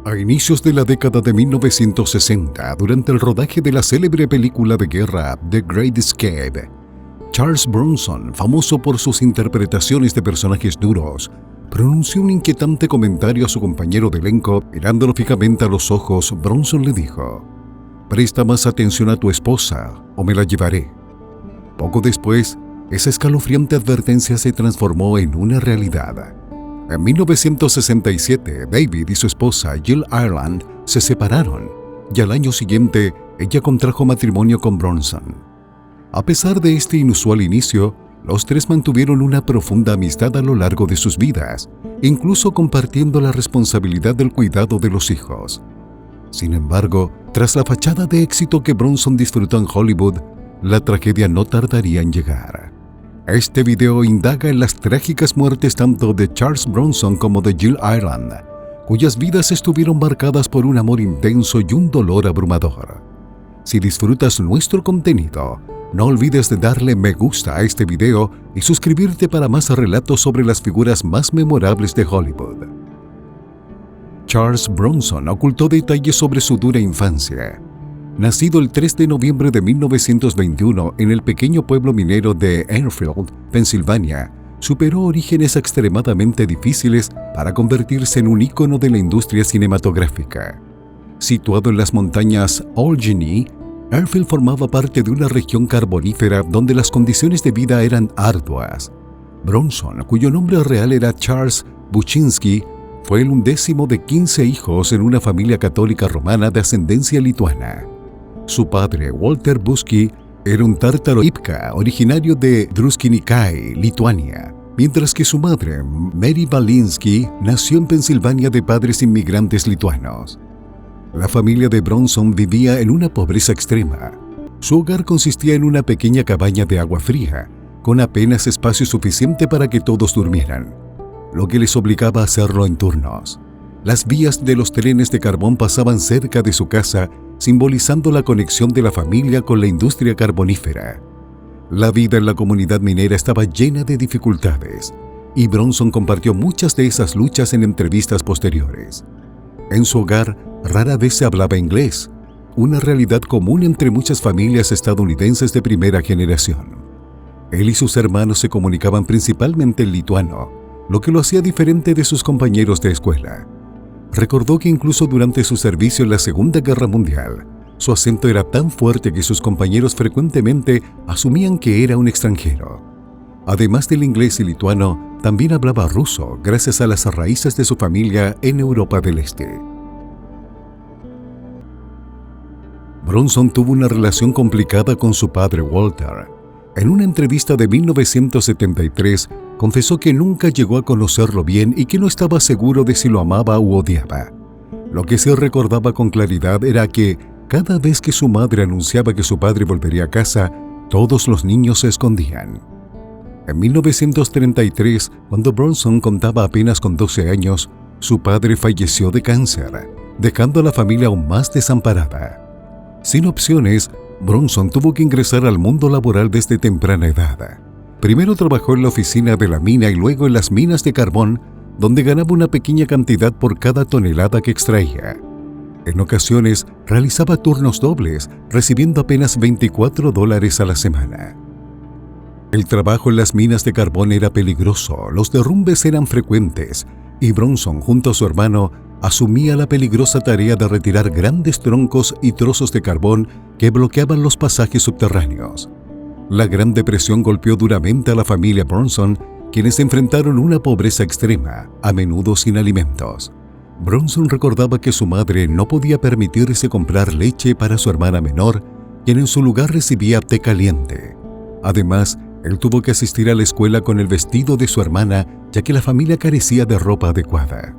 A inicios de la década de 1960, durante el rodaje de la célebre película de guerra The Great Escape, Charles Bronson, famoso por sus interpretaciones de personajes duros, pronunció un inquietante comentario a su compañero de elenco. Mirándolo fijamente a los ojos, Bronson le dijo: «Presta más atención a tu esposa o me la llevaré». Poco después, esa escalofriante advertencia se transformó en una realidad. En 1967, David y su esposa Jill Ireland se separaron y al año siguiente ella contrajo matrimonio con Bronson. A pesar de este inusual inicio, los tres mantuvieron una profunda amistad a lo largo de sus vidas, incluso compartiendo la responsabilidad del cuidado de los hijos. Sin embargo, tras la fachada de éxito que Bronson disfrutó en Hollywood, la tragedia no tardaría en llegar. Este video indaga en las trágicas muertes tanto de Charles Bronson como de Jill Ireland, cuyas vidas estuvieron marcadas por un amor intenso y un dolor abrumador. Si disfrutas nuestro contenido, no olvides de darle me gusta a este video y suscribirte para más relatos sobre las figuras más memorables de Hollywood. Charles Bronson ocultó detalles sobre su dura infancia. Nacido el 3 de noviembre de 1921 en el pequeño pueblo minero de Enfield, Pensilvania, superó orígenes extremadamente difíciles para convertirse en un ícono de la industria cinematográfica. Situado en las montañas Allegheny, Enfield formaba parte de una región carbonífera donde las condiciones de vida eran arduas. Bronson, cuyo nombre real era Charles Buczynski, fue el 11º de 15 hijos en una familia católica romana de ascendencia lituana. Su padre, Walter Buczki, era un tártaro Ipka, originario de Druskininkai, Lituania, mientras que su madre, Mary Balinsky, nació en Pensilvania de padres inmigrantes lituanos. La familia de Bronson vivía en una pobreza extrema. Su hogar consistía en una pequeña cabaña de agua fría, con apenas espacio suficiente para que todos durmieran, lo que les obligaba a hacerlo en turnos. Las vías de los trenes de carbón pasaban cerca de su casa, simbolizando la conexión de la familia con la industria carbonífera. La vida en la comunidad minera estaba llena de dificultades, y Bronson compartió muchas de esas luchas en entrevistas posteriores. En su hogar, rara vez se hablaba inglés, una realidad común entre muchas familias estadounidenses de primera generación. Él y sus hermanos se comunicaban principalmente en lituano, lo que lo hacía diferente de sus compañeros de escuela. Recordó que incluso durante su servicio en la Segunda Guerra Mundial, su acento era tan fuerte que sus compañeros frecuentemente asumían que era un extranjero. Además del inglés y lituano, también hablaba ruso gracias a las raíces de su familia en Europa del Este. Bronson tuvo una relación complicada con su padre Walter. En una entrevista de 1973, confesó que nunca llegó a conocerlo bien y que no estaba seguro de si lo amaba u odiaba. Lo que sí recordaba con claridad era que cada vez que su madre anunciaba que su padre volvería a casa, todos los niños se escondían. En 1933, cuando Bronson contaba apenas con 12 años, su padre falleció de cáncer, dejando a la familia aún más desamparada. Sin opciones, Bronson tuvo que ingresar al mundo laboral desde temprana edad. Primero trabajó en la oficina de la mina y luego en las minas de carbón, donde ganaba una pequeña cantidad por cada tonelada que extraía. En ocasiones, realizaba turnos dobles, recibiendo apenas $24 a la semana. El trabajo en las minas de carbón era peligroso, los derrumbes eran frecuentes, y Bronson, junto a su hermano, asumía la peligrosa tarea de retirar grandes troncos y trozos de carbón que bloqueaban los pasajes subterráneos. La Gran Depresión golpeó duramente a la familia Bronson, quienes enfrentaron una pobreza extrema, a menudo sin alimentos. Bronson recordaba que su madre no podía permitirse comprar leche para su hermana menor, quien en su lugar recibía té caliente. Además, él tuvo que asistir a la escuela con el vestido de su hermana, ya que la familia carecía de ropa adecuada.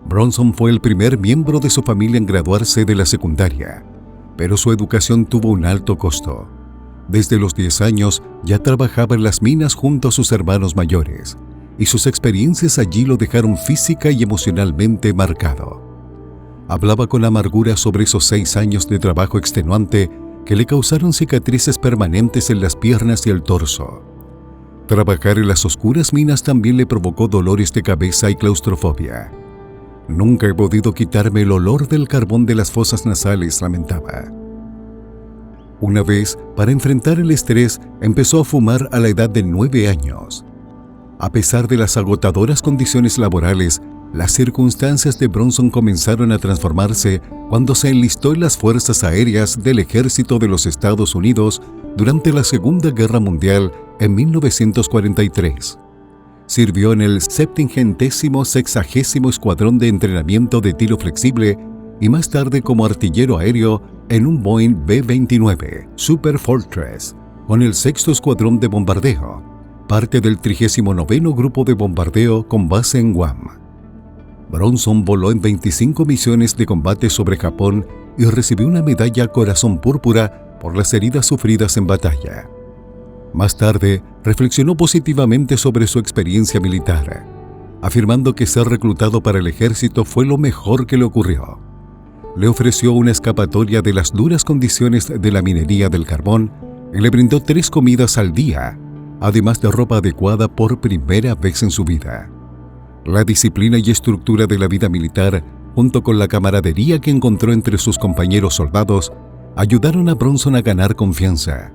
Bronson fue el primer miembro de su familia en graduarse de la secundaria, pero su educación tuvo un alto costo. Desde los 10 años ya trabajaba en las minas junto a sus hermanos mayores, y sus experiencias allí lo dejaron física y emocionalmente marcado. Hablaba con amargura sobre esos 6 años de trabajo extenuante que le causaron cicatrices permanentes en las piernas y el torso. Trabajar en las oscuras minas también le provocó dolores de cabeza y claustrofobia. Nunca he podido quitarme el olor del carbón de las fosas nasales, lamentaba. Una vez, para enfrentar el estrés, empezó a fumar a la edad de 9 años. A pesar de las agotadoras condiciones laborales, las circunstancias de Bronson comenzaron a transformarse cuando se enlistó en las Fuerzas Aéreas del Ejército de los Estados Unidos durante la Segunda Guerra Mundial en 1943. Sirvió en el 70º Escuadrón de Entrenamiento de Tiro Flexible y más tarde como artillero aéreo en un Boeing B-29 Super Fortress con el 6º Escuadrón de Bombardeo, parte del 39º Grupo de Bombardeo con base en Guam. Bronson voló en 25 misiones de combate sobre Japón y recibió una medalla Corazón Púrpura por las heridas sufridas en batalla. Más tarde, reflexionó positivamente sobre su experiencia militar, afirmando que ser reclutado para el ejército fue lo mejor que le ocurrió. Le ofreció una escapatoria de las duras condiciones de la minería del carbón y le brindó 3 comidas al día, además de ropa adecuada por primera vez en su vida. La disciplina y estructura de la vida militar, junto con la camaradería que encontró entre sus compañeros soldados, ayudaron a Bronson a ganar confianza.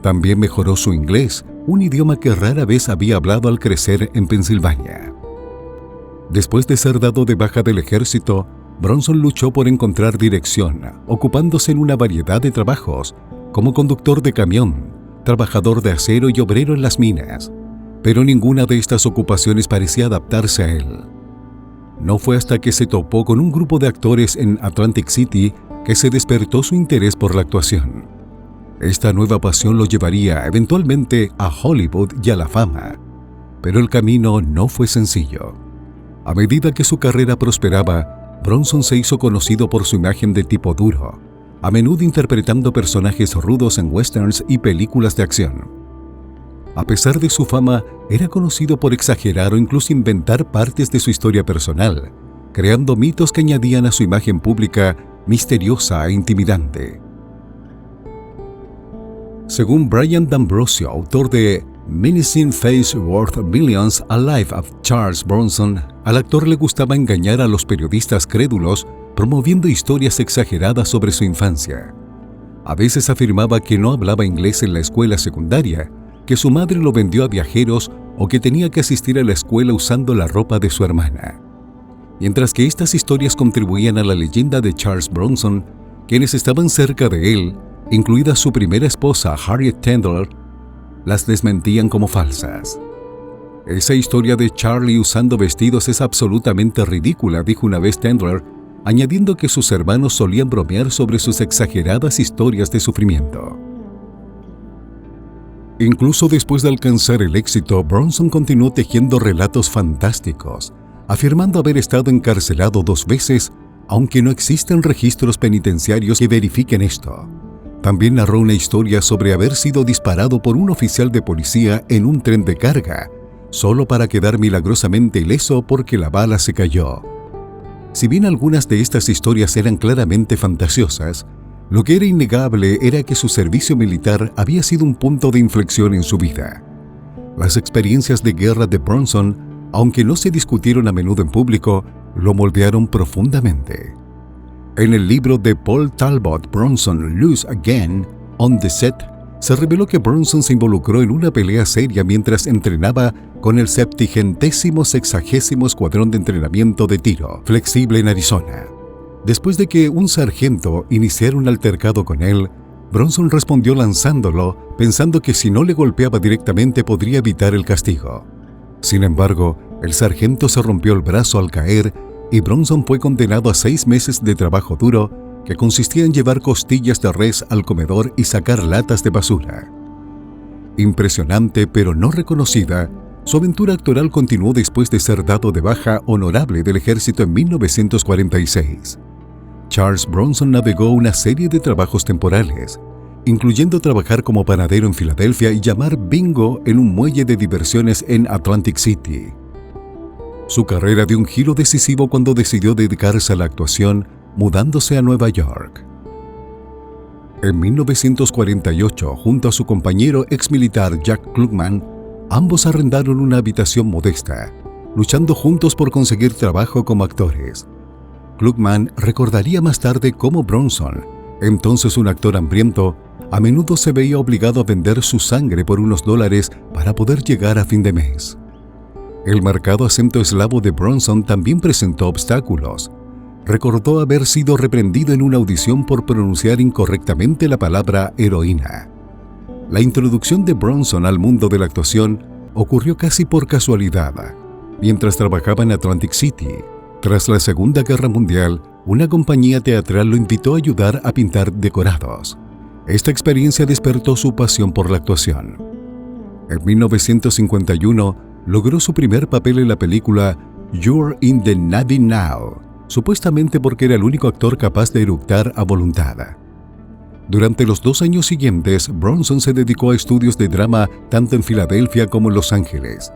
También mejoró su inglés, un idioma que rara vez había hablado al crecer en Pensilvania. Después de ser dado de baja del ejército, Bronson luchó por encontrar dirección, ocupándose en una variedad de trabajos, como conductor de camión, trabajador de acero y obrero en las minas, pero ninguna de estas ocupaciones parecía adaptarse a él. No fue hasta que se topó con un grupo de actores en Atlantic City que se despertó su interés por la actuación. Esta nueva pasión lo llevaría eventualmente a Hollywood y a la fama, pero el camino no fue sencillo. A medida que su carrera prosperaba, Bronson se hizo conocido por su imagen de tipo duro, a menudo interpretando personajes rudos en westerns y películas de acción. A pesar de su fama, era conocido por exagerar o incluso inventar partes de su historia personal, creando mitos que añadían a su imagen pública misteriosa e intimidante. Según Brian D'Ambrosio, autor de Menacing Face Worth Millions, A Life of Charles Bronson, al actor le gustaba engañar a los periodistas crédulos promoviendo historias exageradas sobre su infancia. A veces afirmaba que no hablaba inglés en la escuela secundaria, que su madre lo vendió a viajeros o que tenía que asistir a la escuela usando la ropa de su hermana. Mientras que estas historias contribuían a la leyenda de Charles Bronson, quienes estaban cerca de él, incluida su primera esposa Harriet Tendler, las desmentían como falsas. Esa historia de Charlie usando vestidos es absolutamente ridícula, dijo una vez Tendler, añadiendo que sus hermanos solían bromear sobre sus exageradas historias de sufrimiento. Incluso después de alcanzar el éxito, Bronson continuó tejiendo relatos fantásticos, afirmando haber estado encarcelado 2 veces, aunque no existen registros penitenciarios que verifiquen esto. También narró una historia sobre haber sido disparado por un oficial de policía en un tren de carga, solo para quedar milagrosamente ileso porque la bala se cayó. Si bien algunas de estas historias eran claramente fantasiosas, lo que era innegable era que su servicio militar había sido un punto de inflexión en su vida. Las experiencias de guerra de Bronson, aunque no se discutieron a menudo en público, lo moldearon profundamente. En el libro de Paul Talbot, Bronson Lose Again, On the Set, se reveló que Bronson se involucró en una pelea seria mientras entrenaba con el 70º Escuadrón de Entrenamiento de Tiro Flexible en Arizona. Después de que un sargento iniciara un altercado con él, Bronson respondió lanzándolo, pensando que si no le golpeaba directamente podría evitar el castigo. Sin embargo, el sargento se rompió el brazo al caer y Bronson fue condenado a 6 meses de trabajo duro que consistía en llevar costillas de res al comedor y sacar latas de basura. Impresionante pero no reconocida, su aventura actoral continuó después de ser dado de baja honorable del ejército en 1946. Charles Bronson navegó una serie de trabajos temporales, incluyendo trabajar como panadero en Filadelfia y llamar bingo en un muelle de diversiones en Atlantic City. Su carrera dio un giro decisivo cuando decidió dedicarse a la actuación, mudándose a Nueva York. En 1948, junto a su compañero exmilitar Jack Klugman, ambos arrendaron una habitación modesta, luchando juntos por conseguir trabajo como actores. Klugman recordaría más tarde cómo Bronson, entonces un actor hambriento, a menudo se veía obligado a vender su sangre por unos dólares para poder llegar a fin de mes. El marcado acento eslavo de Bronson también presentó obstáculos. Recordó haber sido reprendido en una audición por pronunciar incorrectamente la palabra heroína. La introducción de Bronson al mundo de la actuación ocurrió casi por casualidad, mientras trabajaba en Atlantic City. Tras la Segunda Guerra Mundial, una compañía teatral lo invitó a ayudar a pintar decorados. Esta experiencia despertó su pasión por la actuación. En 1951, logró su primer papel en la película You're in the Navy Now, supuestamente porque era el único actor capaz de eructar a voluntad. Durante los 2 años siguientes, Bronson se dedicó a estudios de drama tanto en Filadelfia como en Los Ángeles.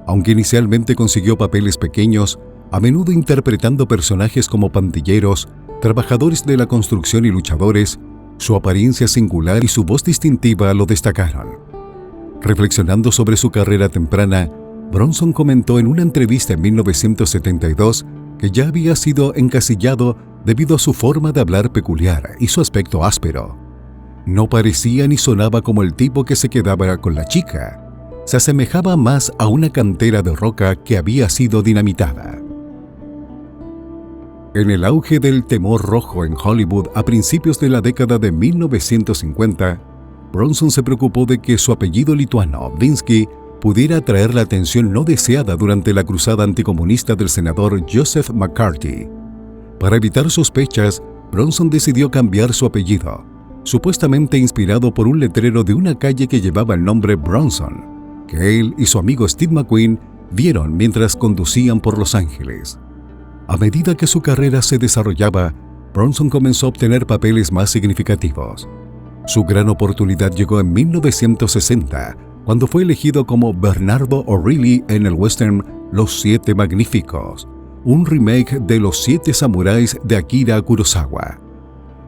Aunque inicialmente consiguió papeles pequeños, a menudo interpretando personajes como pandilleros, trabajadores de la construcción y luchadores, su apariencia singular y su voz distintiva lo destacaron. Reflexionando sobre su carrera temprana, Bronson comentó en una entrevista en 1972 que ya había sido encasillado debido a su forma de hablar peculiar y su aspecto áspero. No parecía ni sonaba como el tipo que se quedaba con la chica. Se asemejaba más a una cantera de roca que había sido dinamitada. En el auge del temor rojo en Hollywood a principios de la década de 1950, Bronson se preocupó de que su apellido lituano, Binsky, pudiera atraer la atención no deseada durante la cruzada anticomunista del senador Joseph McCarthy. Para evitar sospechas, Bronson decidió cambiar su apellido, supuestamente inspirado por un letrero de una calle que llevaba el nombre Bronson, que él y su amigo Steve McQueen vieron mientras conducían por Los Ángeles. A medida que su carrera se desarrollaba, Bronson comenzó a obtener papeles más significativos. Su gran oportunidad llegó en 1960, cuando fue elegido como Bernardo O'Reilly en el western Los Siete Magníficos, un remake de Los Siete Samuráis de Akira Kurosawa.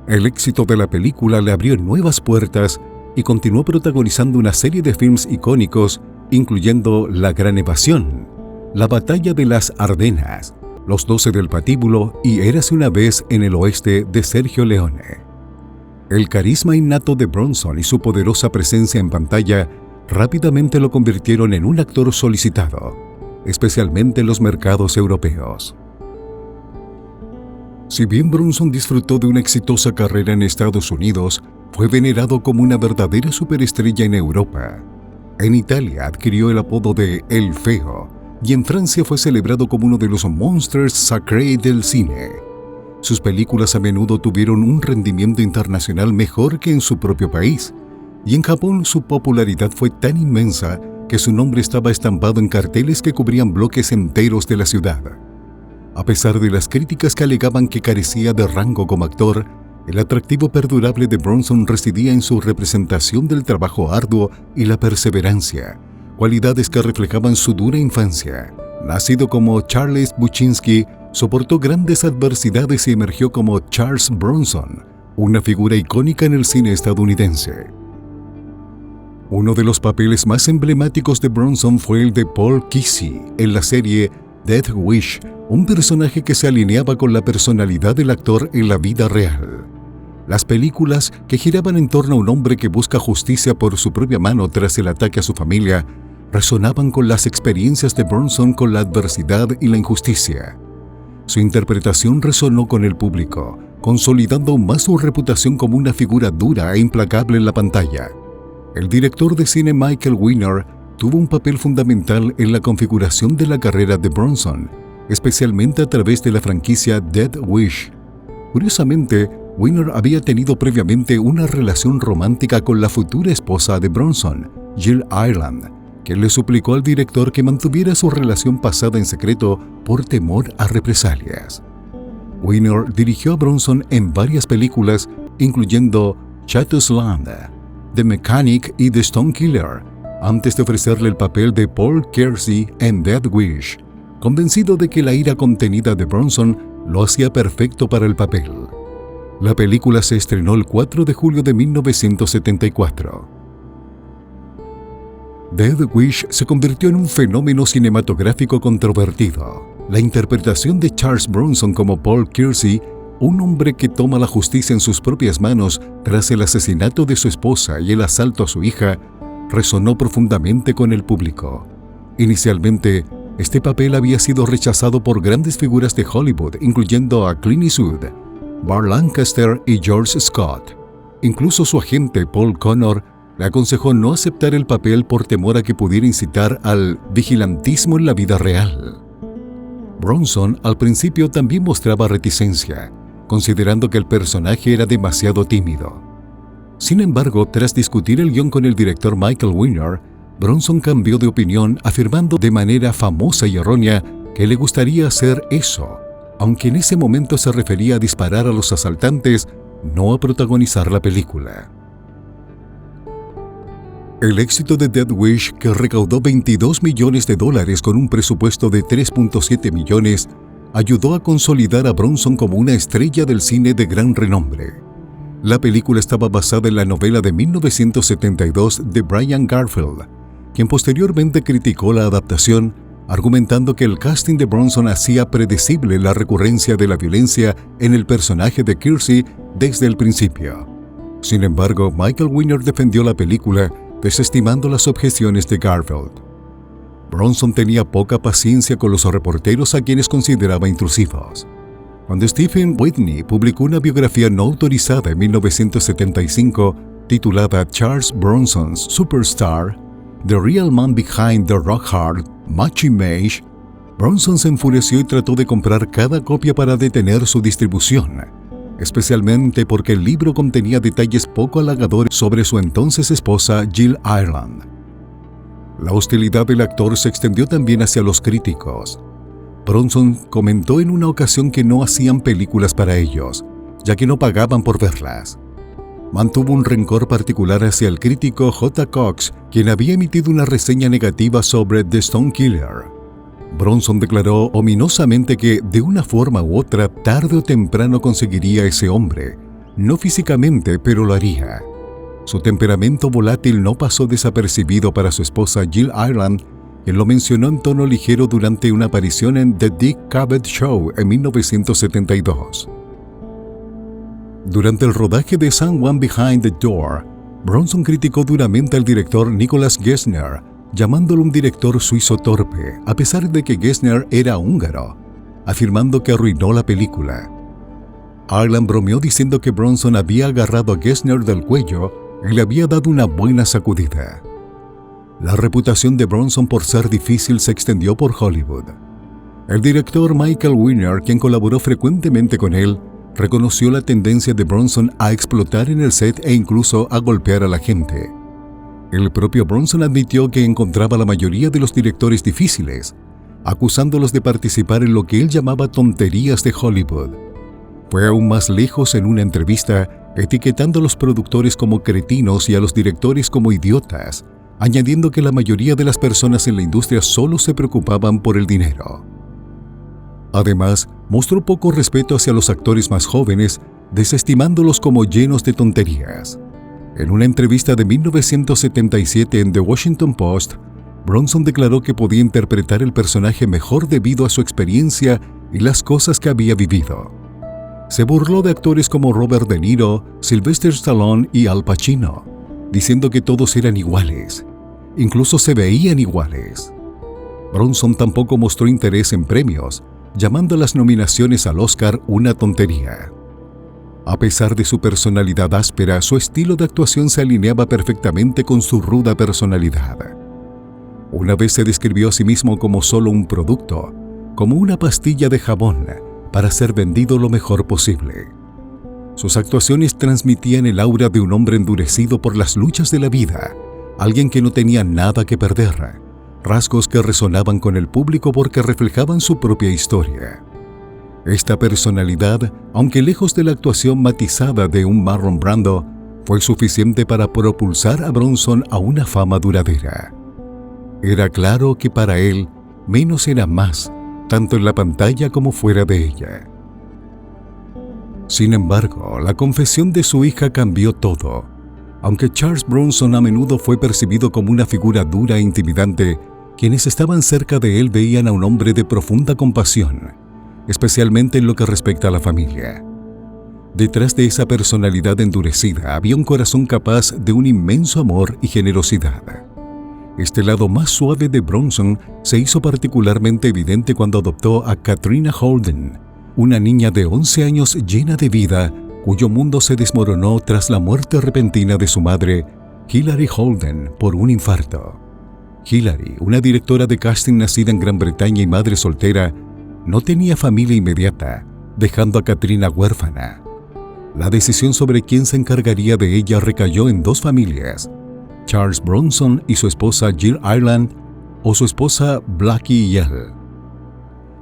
El éxito de la película le abrió nuevas puertas y continuó protagonizando una serie de films icónicos, incluyendo La Gran Evasión, La Batalla de las Ardenas, Los 12 del Patíbulo y Érase una vez en el oeste de Sergio Leone. El carisma innato de Bronson y su poderosa presencia en pantalla rápidamente lo convirtieron en un actor solicitado, especialmente en los mercados europeos. Si bien Bronson disfrutó de una exitosa carrera en Estados Unidos, fue venerado como una verdadera superestrella en Europa. En Italia adquirió el apodo de El Feo y en Francia fue celebrado como uno de los monsters sacrés del cine. Sus películas a menudo tuvieron un rendimiento internacional mejor que en su propio país, y en Japón su popularidad fue tan inmensa que su nombre estaba estampado en carteles que cubrían bloques enteros de la ciudad. A pesar de las críticas que alegaban que carecía de rango como actor, el atractivo perdurable de Bronson residía en su representación del trabajo arduo y la perseverancia, cualidades que reflejaban su dura infancia. Nacido como Charles Buczynski, soportó grandes adversidades y emergió como Charles Bronson, una figura icónica en el cine estadounidense. Uno de los papeles más emblemáticos de Bronson fue el de Paul Kesey en la serie Death Wish, un personaje que se alineaba con la personalidad del actor en la vida real. Las películas, que giraban en torno a un hombre que busca justicia por su propia mano tras el ataque a su familia, resonaban con las experiencias de Bronson con la adversidad y la injusticia. Su interpretación resonó con el público, consolidando aún más su reputación como una figura dura e implacable en la pantalla. El director de cine Michael Winner tuvo un papel fundamental en la configuración de la carrera de Bronson, especialmente a través de la franquicia Death Wish. Curiosamente, Winner había tenido previamente una relación romántica con la futura esposa de Bronson, Jill Ireland, quien le suplicó al director que mantuviera su relación pasada en secreto por temor a represalias. Winner dirigió a Bronson en varias películas, incluyendo Chateau's Land, The Mechanic y The Stone Killer, antes de ofrecerle el papel de Paul Kersey en Death Wish, convencido de que la ira contenida de Bronson lo hacía perfecto para el papel. La película se estrenó el 4 de julio de 1974. Death Wish se convirtió en un fenómeno cinematográfico controvertido. La interpretación de Charles Bronson como Paul Kersey, un hombre que toma la justicia en sus propias manos tras el asesinato de su esposa y el asalto a su hija, resonó profundamente con el público. Inicialmente, este papel había sido rechazado por grandes figuras de Hollywood, incluyendo a Clint Eastwood, Burt Lancaster y George Scott. Incluso su agente, Paul Connor, le aconsejó no aceptar el papel por temor a que pudiera incitar al vigilantismo en la vida real. Bronson al principio también mostraba reticencia, considerando que el personaje era demasiado tímido. Sin embargo, tras discutir el guión con el director Michael Winner, Bronson cambió de opinión, afirmando de manera famosa y errónea que le gustaría hacer eso, aunque en ese momento se refería a disparar a los asaltantes, no a protagonizar la película. El éxito de Death Wish, que recaudó $22 millones con un presupuesto de 3.7 millones, ayudó a consolidar a Bronson como una estrella del cine de gran renombre. La película estaba basada en la novela de 1972 de Brian Garfield, quien posteriormente criticó la adaptación, argumentando que el casting de Bronson hacía predecible la recurrencia de la violencia en el personaje de Kersey desde el principio. Sin embargo, Michael Winner defendió la película, desestimando las objeciones de Garfield. Bronson tenía poca paciencia con los reporteros a quienes consideraba intrusivos. Cuando Stephen Whitney publicó una biografía no autorizada en 1975 titulada Charles Bronson's Superstar, The Real Man Behind the Rock Hard Match Image, Bronson se enfureció y trató de comprar cada copia para detener su distribución, especialmente porque el libro contenía detalles poco halagadores sobre su entonces esposa Jill Ireland. La hostilidad del actor se extendió también hacia los críticos. Bronson comentó en una ocasión que no hacían películas para ellos, ya que no pagaban por verlas. Mantuvo un rencor particular hacia el crítico J. Cox, quien había emitido una reseña negativa sobre The Stone Killer. Bronson declaró ominosamente que, de una forma u otra, tarde o temprano conseguiría a ese hombre. No físicamente, pero lo haría. Su temperamento volátil no pasó desapercibido para su esposa Jill Ireland, quien lo mencionó en tono ligero durante una aparición en The Dick Cavett Show en 1972. Durante el rodaje de Someone Behind the Door, Bronson criticó duramente al director Nicholas Gessner, llamándolo un director suizo torpe, a pesar de que Gessner era húngaro, afirmando que arruinó la película. Ireland bromeó diciendo que Bronson había agarrado a Gessner del cuello y le había dado una buena sacudida. La reputación de Bronson por ser difícil se extendió por Hollywood. El director Michael Winner, quien colaboró frecuentemente con él, reconoció la tendencia de Bronson a explotar en el set e incluso a golpear a la gente. El propio Bronson admitió que encontraba a la mayoría de los directores difíciles, acusándolos de participar en lo que él llamaba tonterías de Hollywood. Fue aún más lejos en una entrevista, etiquetando a los productores como cretinos y a los directores como idiotas, añadiendo que la mayoría de las personas en la industria solo se preocupaban por el dinero. Además, mostró poco respeto hacia los actores más jóvenes, desestimándolos como llenos de tonterías. En una entrevista de 1977 en The Washington Post, Bronson declaró que podía interpretar el personaje mejor debido a su experiencia y las cosas que había vivido. Se burló de actores como Robert De Niro, Sylvester Stallone y Al Pacino, diciendo que todos eran iguales, incluso se veían iguales. Bronson tampoco mostró interés en premios, llamando a las nominaciones al Oscar una tontería. A pesar de su personalidad áspera, su estilo de actuación se alineaba perfectamente con su ruda personalidad. Una vez se describió a sí mismo como solo un producto, como una pastilla de jabón para ser vendido lo mejor posible. Sus actuaciones transmitían el aura de un hombre endurecido por las luchas de la vida, alguien que no tenía nada que perder, rasgos que resonaban con el público porque reflejaban su propia historia. Esta personalidad, aunque lejos de la actuación matizada de un Marlon Brando, fue suficiente para propulsar a Bronson a una fama duradera. Era claro que para él, menos era más, tanto en la pantalla como fuera de ella. Sin embargo, la confesión de su hija cambió todo. Aunque Charles Bronson a menudo fue percibido como una figura dura e intimidante, Quienes estaban cerca de él veían a un hombre de profunda compasión, especialmente en lo que respecta a la familia. Detrás de esa personalidad endurecida había un corazón capaz de un inmenso amor y generosidad. Este lado más suave de Bronson se hizo particularmente evidente cuando adoptó a Katrina Holden, una niña de 11 años llena de vida, cuyo mundo se desmoronó tras la muerte repentina de su madre, Hilary Holden, por un infarto. Hilary, una directora de casting nacida en Gran Bretaña y madre soltera, no tenía familia inmediata, dejando a Katrina huérfana. La decisión sobre quién se encargaría de ella recayó en dos familias, Charles Bronson y su esposa Jill Ireland, o su esposa Blackie Yell.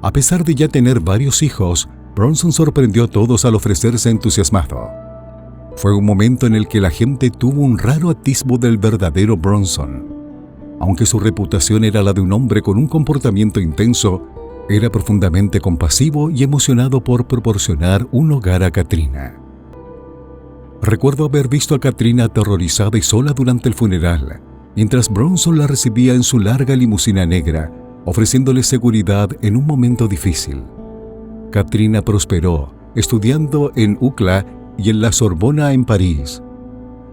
A pesar de ya tener varios hijos, Bronson sorprendió a todos al ofrecerse entusiasmado. Fue un momento en el que la gente tuvo un raro atisbo del verdadero Bronson. Aunque su reputación era la de un hombre con un comportamiento intenso, era profundamente compasivo y emocionado por proporcionar un hogar a Katrina. Recuerdo haber visto a Katrina aterrorizada y sola durante el funeral, mientras Bronson la recibía en su larga limusina negra, ofreciéndole seguridad en un momento difícil. Katrina prosperó, estudiando en UCLA y en la Sorbona en París,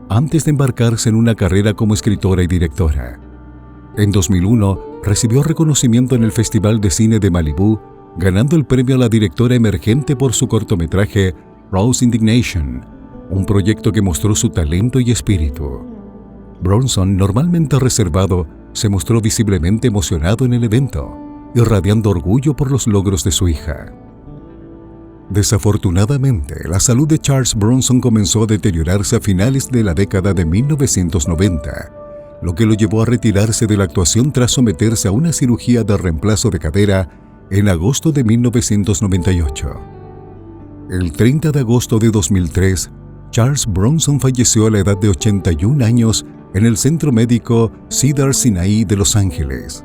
antes de embarcarse en una carrera como escritora y directora. En 2001, recibió reconocimiento en el Festival de Cine de Malibú, ganando el premio a la directora emergente por su cortometraje Rose Indignation, un proyecto que mostró su talento y espíritu. Bronson, normalmente reservado, se mostró visiblemente emocionado en el evento, irradiando orgullo por los logros de su hija. Desafortunadamente, la salud de Charles Bronson comenzó a deteriorarse a finales de la década de 1990, lo que lo llevó a retirarse de la actuación tras someterse a una cirugía de reemplazo de cadera en agosto de 1998. El 30 de agosto de 2003, Charles Bronson falleció a la edad de 81 años en el centro médico Cedars-Sinai de Los Ángeles.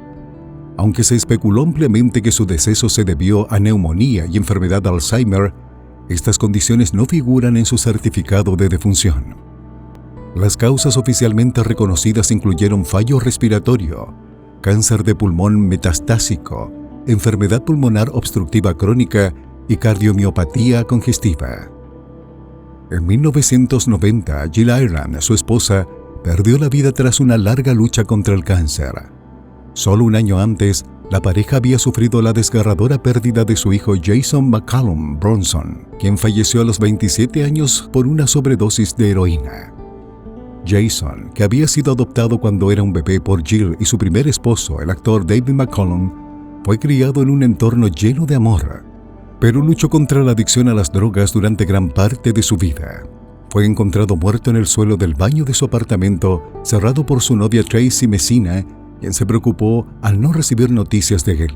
Aunque se especuló ampliamente que su deceso se debió a neumonía y enfermedad de Alzheimer, estas condiciones no figuran en su certificado de defunción. Las causas oficialmente reconocidas incluyeron fallo respiratorio, cáncer de pulmón metastásico, enfermedad pulmonar obstructiva crónica y cardiomiopatía congestiva. En 1990, Jill Ireland, su esposa, perdió la vida tras una larga lucha contra el cáncer. Solo un año antes, la pareja había sufrido la desgarradora pérdida de su hijo Jason McCallum Bronson, quien falleció a los 27 años por una sobredosis de heroína. Jason, que había sido adoptado cuando era un bebé por Jill y su primer esposo, el actor David McCallum, fue criado en un entorno lleno de amor, pero luchó contra la adicción a las drogas durante gran parte de su vida. Fue encontrado muerto en el suelo del baño de su apartamento, cerrado por su novia Tracy Messina, quien se preocupó al no recibir noticias de él.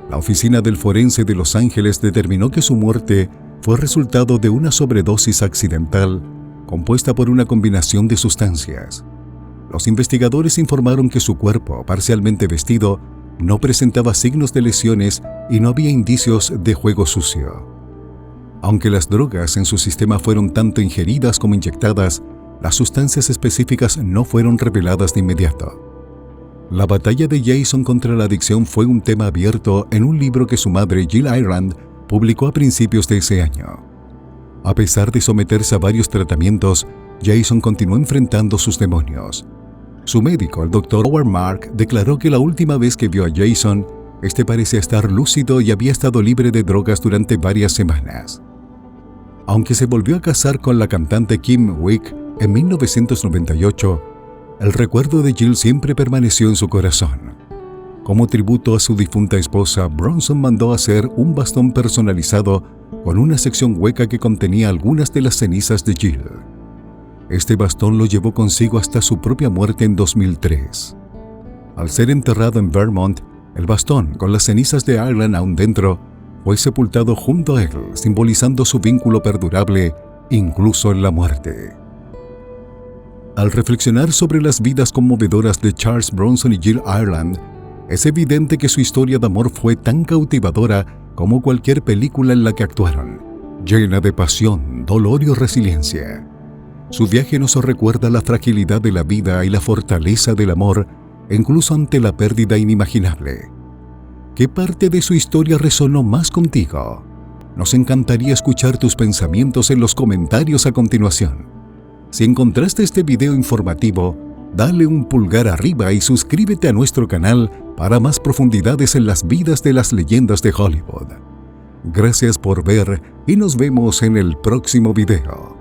La oficina del forense de Los Ángeles determinó que su muerte fue resultado de una sobredosis accidental compuesta por una combinación de sustancias. Los investigadores informaron que su cuerpo, parcialmente vestido, no presentaba signos de lesiones y no había indicios de juego sucio. Aunque las drogas en su sistema fueron tanto ingeridas como inyectadas, las sustancias específicas no fueron reveladas de inmediato. La batalla de Jason contra la adicción fue un tema abierto en un libro que su madre Jill Ireland publicó a principios de ese año. A pesar de someterse a varios tratamientos, Jason continuó enfrentando sus demonios. Su médico, el Dr. Howard Mark, declaró que la última vez que vio a Jason, este parecía estar lúcido y había estado libre de drogas durante varias semanas. Aunque se volvió a casar con la cantante Kim Wick en 1998, el recuerdo de Jill siempre permaneció en su corazón. Como tributo a su difunta esposa, Bronson mandó hacer un bastón personalizado con una sección hueca que contenía algunas de las cenizas de Jill. Este bastón lo llevó consigo hasta su propia muerte en 2003. Al ser enterrado en Vermont, el bastón, con las cenizas de Ireland aún dentro, fue sepultado junto a él, simbolizando su vínculo perdurable, incluso en la muerte. Al reflexionar sobre las vidas conmovedoras de Charles Bronson y Jill Ireland, es evidente que su historia de amor fue tan cautivadora como cualquier película en la que actuaron, llena de pasión, dolor y resiliencia. Su viaje nos recuerda la fragilidad de la vida y la fortaleza del amor, incluso ante la pérdida inimaginable. ¿Qué parte de su historia resonó más contigo? Nos encantaría escuchar tus pensamientos en los comentarios a continuación. Si encontraste este video informativo, dale un pulgar arriba y suscríbete a nuestro canal para más profundidades en las vidas de las leyendas de Hollywood. Gracias por ver y nos vemos en el próximo video.